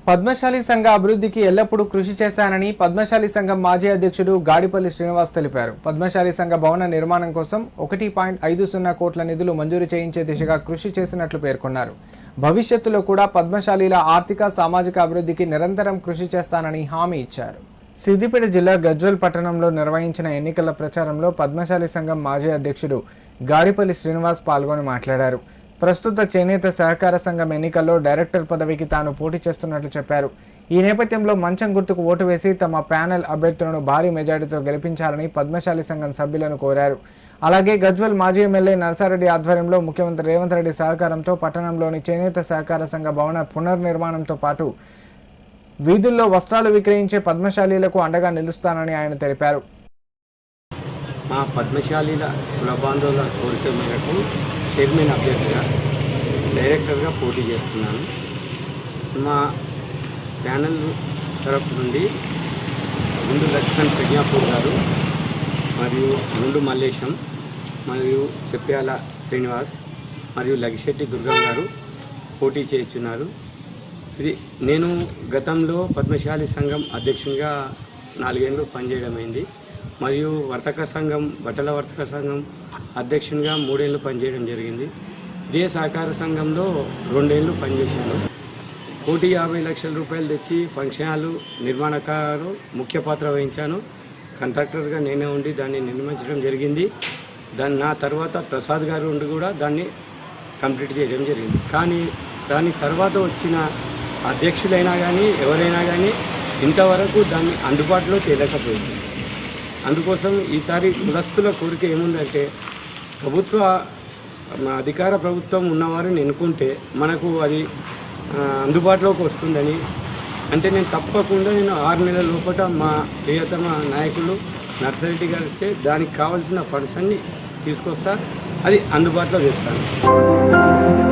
పద్మశాలి సంఘ అభివృద్ధికి ఎల్లప్పుడూ కృషి చేశానని పద్మశాలి సంఘం మాజీ అధ్యక్షుడు గాడిపల్లి శ్రీనివాస్ తెలిపారు. పద్మశాలి సంఘ భవన నిర్మాణం కోసం 1.50 కోట్ల నిధులు మంజూరు చేయించే దిశగా కృషి చేసినట్లు పేర్కొన్నారు. భవిష్యత్తులో కూడా పద్మశాలీల ఆర్థిక సామాజిక అభివృద్ధికి నిరంతరం కృషి చేస్తానని హామీ ఇచ్చారు. సిద్దిపేట జిల్లా గజ్వేల్ పట్టణంలో నిర్వహించిన ఎన్నికల ప్రచారంలో పద్మశాలి సంఘం మాజీ అధ్యక్షుడు గాడిపల్లి శ్రీనివాస్ పాల్గొని మాట్లాడారు. ప్రస్తుత చేనేత సహకార సంఘం ఎన్నికల్లో డైరెక్టర్ పదవికి తాను పోటీ చేస్తున్నట్లు చెప్పారు. ఈ నేపథ్యంలో మంచం గుర్తుకు ఓటు వేసి తమ ప్యానెల్ అభ్యర్థులను భారీ మెజారిటీతో గెలిపించాలని పద్మశాలి సంఘం సభ్యులను కోరారు. అలాగే గజ్వేల్ మాజీ ఎమ్మెల్యే నర్సారెడ్డి ఆధ్వర్యంలో ముఖ్యమంత్రి రేవంత్ రెడ్డి సహకారంతో పట్టణంలోని చేనేత సహకార సంఘ భవన పునర్నిర్మాణంతో పాటు వీధుల్లో వస్త్రాలు విక్రయించే పద్మశాలీలకు అండగా నిలుస్తానని ఆయన తెలిపారు. మా పద్మశాలీల కుల బాంధవుల కోరిక మేరకు చైర్మన్ అభ్యర్థిగా డైరెక్టర్గా పోటీ చేస్తున్నాను. మా ప్యానల్ తరఫు నుండి ముందు లక్ష్మణ్ ప్రజ్ఞాపూర్ గారు మరియు నుండు మల్లేశం మరియు చెప్పాల శ్రీనివాస్ మరియు లగిశెట్టి దుర్గం గారు పోటీ చేస్తున్నారు. ఇది నేను గతంలో పద్మశాలి సంఘం అధ్యక్షునిగా 4 ఏళ్ళు పనిచేయడమైంది మరియు వర్తక సంఘం బట్టల వర్తక సంఘం అధ్యక్షునిగా 3 ఏళ్ళు పనిచేయడం జరిగింది. ఇదే సహకార సంఘంలో 2 ఏళ్ళు పనిచేశాను. 1,50 లక్షల రూపాయలు తెచ్చి ఫంక్షన్ హాలు నిర్మాణకారు ముఖ్య పాత్ర వహించాను. కాంట్రాక్టర్గా నేనే ఉండి దాన్ని నిర్మించడం జరిగింది. నా తర్వాత ప్రసాద్ గారు ఉండి కూడా దాన్ని కంప్లీట్ చేయడం జరిగింది. కానీ దాని తర్వాత వచ్చిన అధ్యక్షులైనా కానీ ఎవరైనా కానీ ఇంతవరకు దాన్ని అందుబాటులో తేలేకపోయింది. అందుకోసం ఈసారి కులస్తుల కోరిక ఏముందంటే అధికార ప్రభుత్వం ఉన్నవారిని ఎన్నుకుంటే మనకు అది అందుబాటులోకి వస్తుందని, అంటే నేను తప్పకుండా 6 నెలల లోపల మా ప్రియతమ నాయకులు నర్సారెడ్డి గారు ఇస్తే దానికి కావాల్సిన ఫండ్స్ అన్ని తీసుకొస్తా, అది అందుబాటులో చేస్తాను.